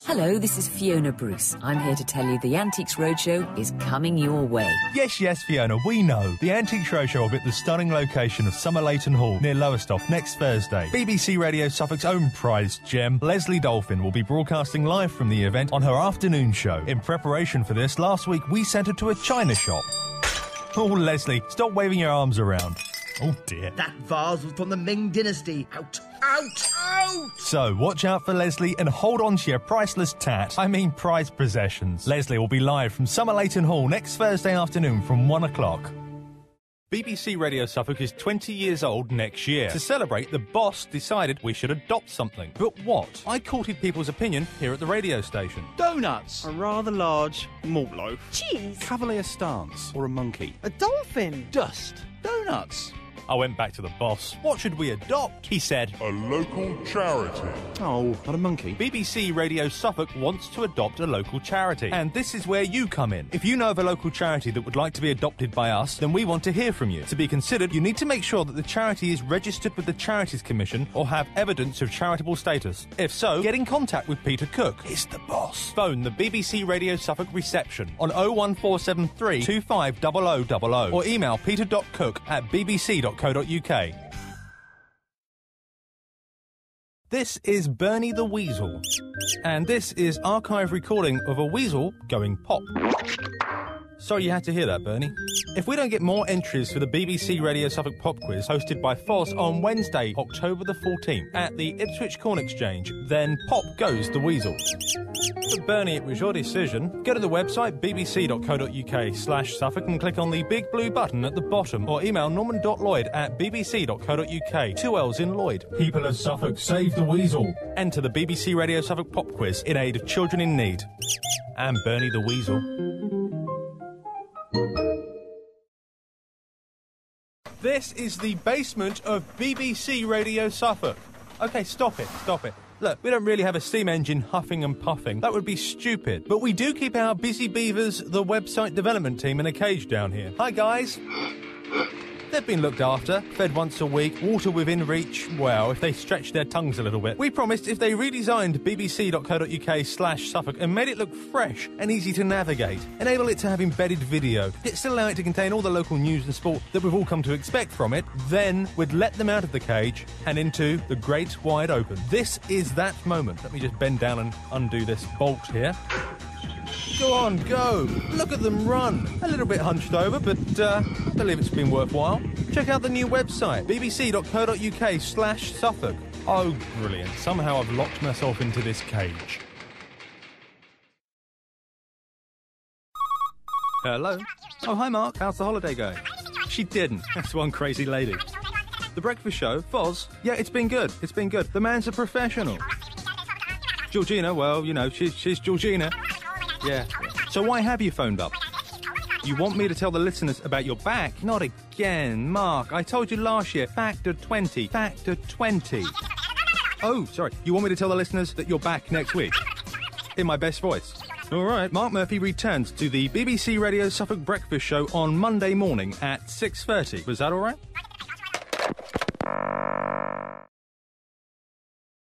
Hello, this is Fiona Bruce. I'm here to tell you the Antiques Roadshow is coming your way. Yes, Fiona, we know. The Antiques Roadshow will be at the stunning location of Summer Leighton Hall near Lowestoft next Thursday. BBC Radio Suffolk's own prize gem, Leslie Dolphin, will be broadcasting live from the event on her afternoon show. In preparation for this, last week we sent her to a china shop. Oh, Leslie, stop waving your arms around. Oh, dear. That vase was from the Ming Dynasty. Out! So, watch out for Leslie and hold on to your priceless prized possessions. Leslie will be live from Summer Leighton Hall next Thursday afternoon from 1 o'clock. BBC Radio Suffolk is 20 years old next year. To celebrate, the boss decided we should adopt something. But what? I courted people's opinion here at the radio station. Donuts. A rather large malt loaf. Cheese. Cavalier stance. Or a monkey. A dolphin. Dust. Donuts. I went back to the boss. What should we adopt? He said, a local charity. Oh, not a monkey. BBC Radio Suffolk wants to adopt a local charity. And this is where you come in. If you know of a local charity that would like to be adopted by us, then we want to hear from you. To be considered, you need to make sure that the charity is registered with the Charities Commission or have evidence of charitable status. If so, get in contact with Peter Cook. It's the boss. Phone the BBC Radio Suffolk reception on 01473 250000 or email peter.cook@bbc.co.uk. This is Bernie the Weasel, and this is archive recording of a weasel going pop. Sorry you had to hear that, Bernie. If we don't get more entries for the BBC Radio Suffolk Pop Quiz hosted by Foz on Wednesday, October the 14th at the Ipswich Corn Exchange, then pop goes the weasel. But Bernie, it was your decision. Go to the website bbc.co.uk/Suffolk and click on the big blue button at the bottom, or email norman.lloyd@bbc.co.uk. 2 L's in Lloyd. People of Suffolk, save the weasel. Enter the BBC Radio Suffolk Pop Quiz in aid of children in need. And Bernie the Weasel. This is the basement of BBC Radio Suffolk. OK, stop it. Look, we don't really have a steam engine huffing and puffing. That would be stupid. But we do keep our busy beavers, the website development team, in a cage down here. Hi, guys. They've been looked after, fed once a week, water within reach. Well, if they stretch their tongues a little bit. We promised if they redesigned bbc.co.uk/Suffolk and made it look fresh and easy to navigate, enable it to have embedded video, yet still allow it to contain all the local news and sport that we've all come to expect from it, then we'd let them out of the cage and into the great wide open. This is that moment. Let me just bend down and undo this bolt here. Go on, go. Look at them run. A little bit hunched over, but I believe it's been worthwhile. Check out the new website, bbc.co.uk/Suffolk. Oh, brilliant. Somehow I've locked myself into this cage. Hello? Oh, hi, Mark. How's the holiday going? She didn't. That's one crazy lady. The breakfast show, Foz? Yeah, it's been good. The man's a professional. Georgina, well, you know, she's Georgina. Yeah. So why have you phoned up? You want me to tell the listeners about your back? Not again, Mark. I told you last year. Factor 20. Oh, sorry. You want me to tell the listeners that you're back next week? In my best voice. All right. Mark Murphy returns to the BBC Radio Suffolk Breakfast Show on Monday morning at 6:30. Was that all right?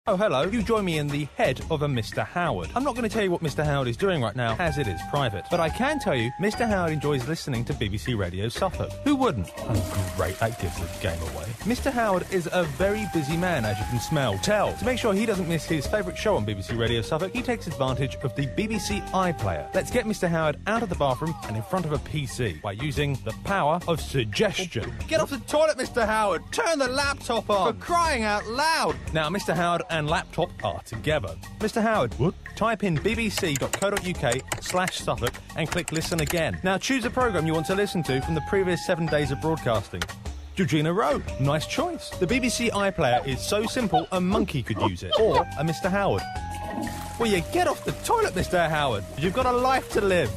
Oh, hello. You join me in the head of a Mr. Howard. I'm not going to tell you what Mr. Howard is doing right now, as it is private. But I can tell you, Mr. Howard enjoys listening to BBC Radio Suffolk. Who wouldn't? Oh, great. That gives the game away. Mr. Howard is a very busy man, as you can tell. To make sure he doesn't miss his favourite show on BBC Radio Suffolk, he takes advantage of the BBC iPlayer. Let's get Mr. Howard out of the bathroom and in front of a PC by using the power of suggestion. Get off the toilet, Mr. Howard! Turn the laptop on! For crying out loud! Now, Mr. Howard and laptop are together. Mr. Howard, what? Type in bbc.co.uk/Suffolk and click listen again. Now choose a programme you want to listen to from the previous 7 days of broadcasting. Georgina Rowe, nice choice. The BBC iPlayer is so simple a monkey could use it. Or a Mr. Howard. Will you get off the toilet, Mr. Howard? You've got a life to live.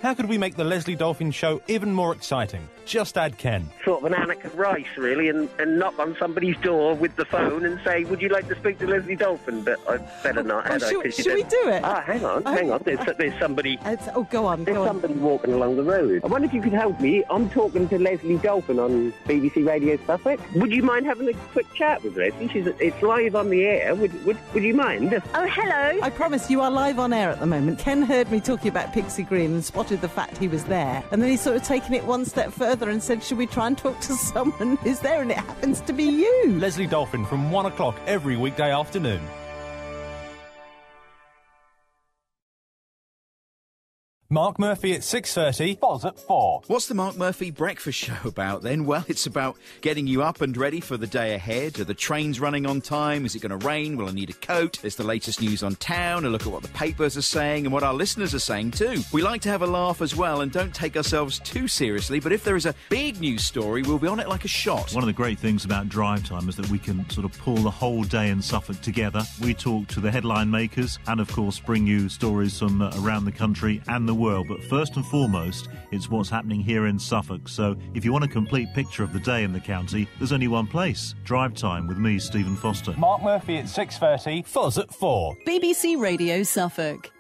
How could we make the Leslie Dolphin show even more exciting? Just add Ken. Sort of an Annika Rice, really, and knock on somebody's door with the phone and say, would you like to speak to Leslie Dolphin? But I'd better not, had I? Should we do it? Hang on. There's somebody... Go on. There's somebody walking along the road. I wonder if you could help me. I'm talking to Leslie Dolphin on BBC Radio Suffolk. Would you mind having a quick chat with Leslie? It's live on the air. Would you mind? Oh, hello. I promise you are live on air at the moment. Ken heard me talking about Pixie Green and spotted the fact he was there. And then he's sort of taken it one step further and said, should we try and talk to someone who's there? And it happens to be you. Leslie Dolphin from 1 o'clock every weekday afternoon. Mark Murphy at 6:30, Foz at 4. What's the Mark Murphy breakfast show about then? Well, it's about getting you up and ready for the day ahead. Are the trains running on time? Is it going to rain? Will I need a coat? There's the latest news on town, a look at what the papers are saying and what our listeners are saying too. We like to have a laugh as well and don't take ourselves too seriously, but if there is a big news story, we'll be on it like a shot. One of the great things about Drive Time is that we can sort of pull the whole day in Suffolk together. We talk to the headline makers and, of course, bring you stories from around the country and the world, but first and foremost it's what's happening here in Suffolk. So if you want a complete picture of the day in the county, there's only one place: Drive Time with me, Stephen Foster. Mark Murphy at 6:30, Foz at 4. BBC Radio Suffolk.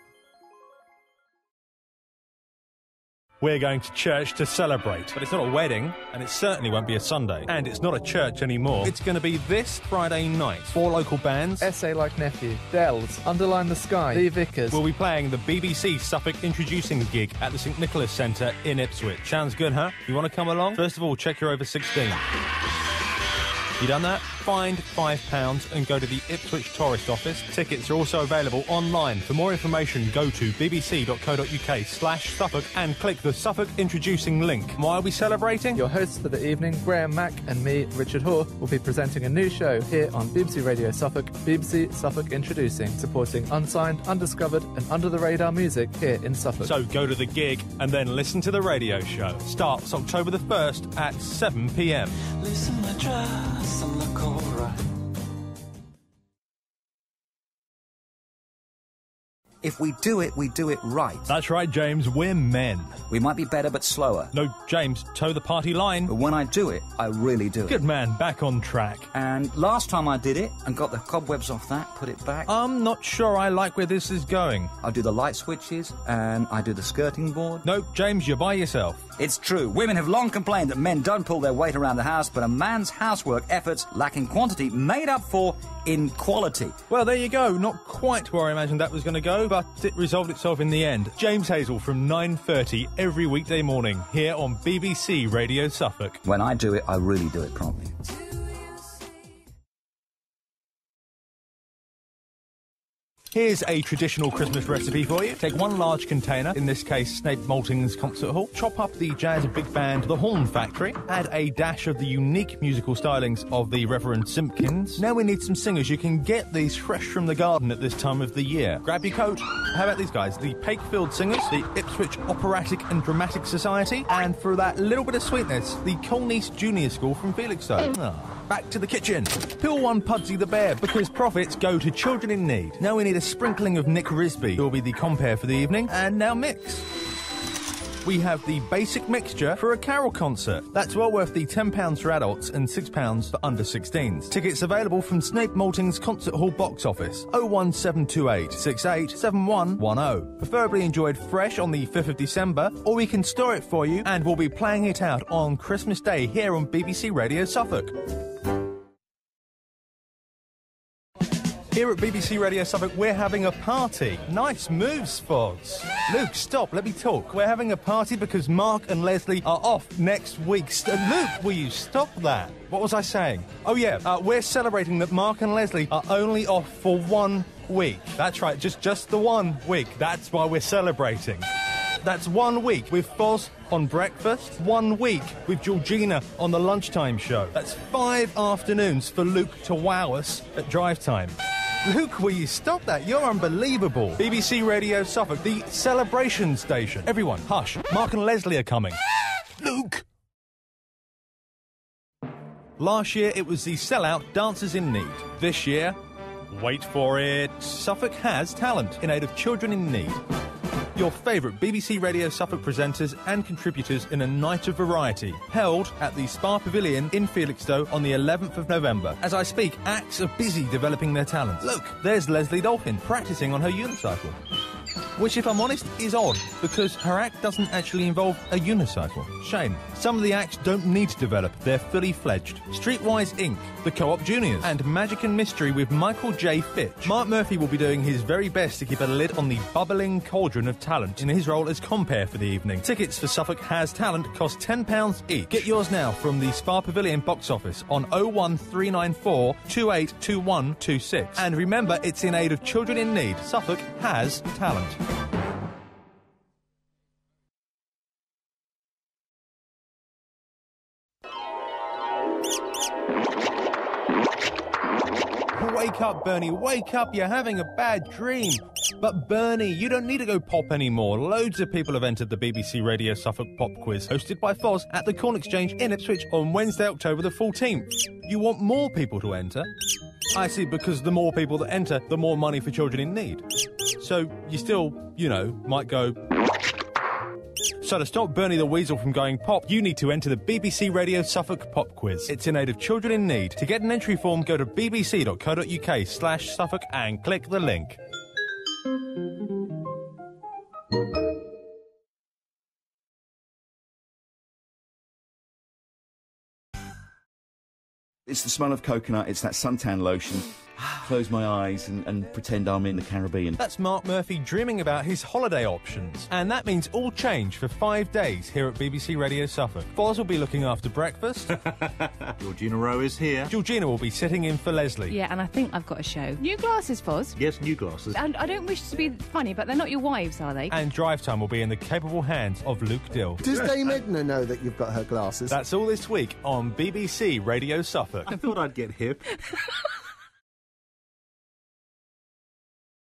We're going to church to celebrate, but it's not a wedding, and it certainly won't be a Sunday, and it's not a church anymore. It's going to be this Friday night. 4 local bands. Essay Like Nephew, Dells, Underline the Sky, The Vickers. We'll be playing the BBC Suffolk Introducing gig at the St Nicholas Centre in Ipswich. Sounds good, huh? You want to come along? First of all, check you're over 16. You done that? Find £5 and go to the Ipswich Tourist Office. Tickets are also available online. For more information, go to bbc.co.uk/Suffolk and click the Suffolk Introducing link. Why are we celebrating? Your hosts for the evening, Graham Mack and me, Richard Hoare, will be presenting a new show here on BBC Radio Suffolk, BBC Suffolk Introducing, supporting unsigned, undiscovered and under-the-radar music here in Suffolk. So go to the gig and then listen to the radio show. Starts October the 1st at 7 p.m. Listen, I dress and look alright. If we do it right. That's right, James, we're men. We might be better but slower. No, James, toe the party line. But when I do it, I really do it. Good man, back on track. And last time I did it and got the cobwebs off that, put it back. I'm not sure I like where this is going. I do the light switches and I do the skirting board. No, James, you're by yourself. It's true. Women have long complained that men don't pull their weight around the house, but a man's housework efforts lack in quantity made up for in quality. Well, there you go. Not quite where I imagined that was going to go, but it resolved itself in the end. James Hazel from 9:30 every weekday morning here on BBC Radio Suffolk. When I do it, I really do it properly. Here's a traditional Christmas recipe for you. Take 1 large container, in this case Snape Malting's Concert Hall. Chop up the jazz big band The Horn Factory. Add a dash of the unique musical stylings of the Reverend Simpkins. Now we need some singers. You can get these fresh from the garden at this time of the year. Grab your coat. How about these guys? The Pakefield Singers, the Ipswich Operatic and Dramatic Society, and for that little bit of sweetness, the Colnice Junior School from Felixstowe. Back to the kitchen. Peel one Pudsey the Bear, because profits go to children in need. Now we need a sprinkling of Nick Risby, who will be the compere for the evening, and now mix. We have the basic mixture for a carol concert. That's well worth the £10 for adults and £6 for under 16s. Tickets available from Snape Malting's Concert Hall box office 01728 687110. Preferably enjoyed fresh on the 5th of December, or we can store it for you and we'll be playing it out on Christmas Day here on BBC Radio Suffolk. Here at BBC Radio Suffolk, we're having a party. Nice moves, Foz. Luke, stop, let me talk. We're having a party because Mark and Leslie are off next week. Luke, will you stop that? What was I saying? Oh, yeah, we're celebrating that Mark and Leslie are only off for 1 week. That's right, just the 1 week. That's why we're celebrating. That's 1 week with Foz on breakfast, 1 week with Georgina on the lunchtime show. That's 5 afternoons for Luke to wow us at drive time. Luke, will you stop that? You're unbelievable. BBC Radio Suffolk, the celebration station. Everyone, hush. Mark and Leslie are coming. Luke! Last year, it was the sellout Dancers in Need. This year, wait for it, Suffolk has talent in aid of children in need. your favourite BBC Radio Suffolk presenters and contributors in a night of variety, held at the Spa Pavilion in Felixstowe on the 11th of November. As I speak, acts are busy developing their talents. Look, there's Leslie Dolphin practising on her unicycle. Which, if I'm honest, is odd, because her act doesn't actually involve a unicycle. Shame. Some of the acts don't need to develop, they're fully fledged. Streetwise Inc., The Co-op Juniors, and Magic and Mystery with Michael J. Fitch. Mark Murphy will be doing his very best to keep a lid on the bubbling cauldron of talent in his role as compere for the evening. Tickets for Suffolk Has Talent cost £10 each. Get yours now from the Spa Pavilion box office on 01394 282126. And remember, it's in aid of children in need. Suffolk Has Talent. Wake up, Bernie, wake up, you're having a bad dream. But Bernie, you don't need to go pop anymore. Loads of people have entered the BBC Radio Suffolk Pop Quiz, hosted by Foz at the Corn Exchange in Ipswich on Wednesday, October the 14th. You want more people to enter? I see, because the more people that enter, the more money for children in need. So you still, might go... So to stop Bernie the Weasel from going pop, you need to enter the BBC Radio Suffolk Pop Quiz. It's in aid of children in need. To get an entry form, go to bbc.co.uk/Suffolk and click the link. It's the smell of coconut, it's that suntan lotion. Close my eyes and pretend I'm in the Caribbean. That's Mark Murphy dreaming about his holiday options. And that means all change for 5 days here at BBC Radio Suffolk. Foz will be looking after breakfast. Georgina Rowe is here. Georgina will be sitting in for Leslie. Yeah, and I think I've got a show. New glasses, Foz? Yes, new glasses. And I don't wish to be funny, but they're not your wives, are they? And drive time will be in the capable hands of Luke Dill. Does Dame Edna know that you've got her glasses? That's all this week on BBC Radio Suffolk. I thought I'd get hip.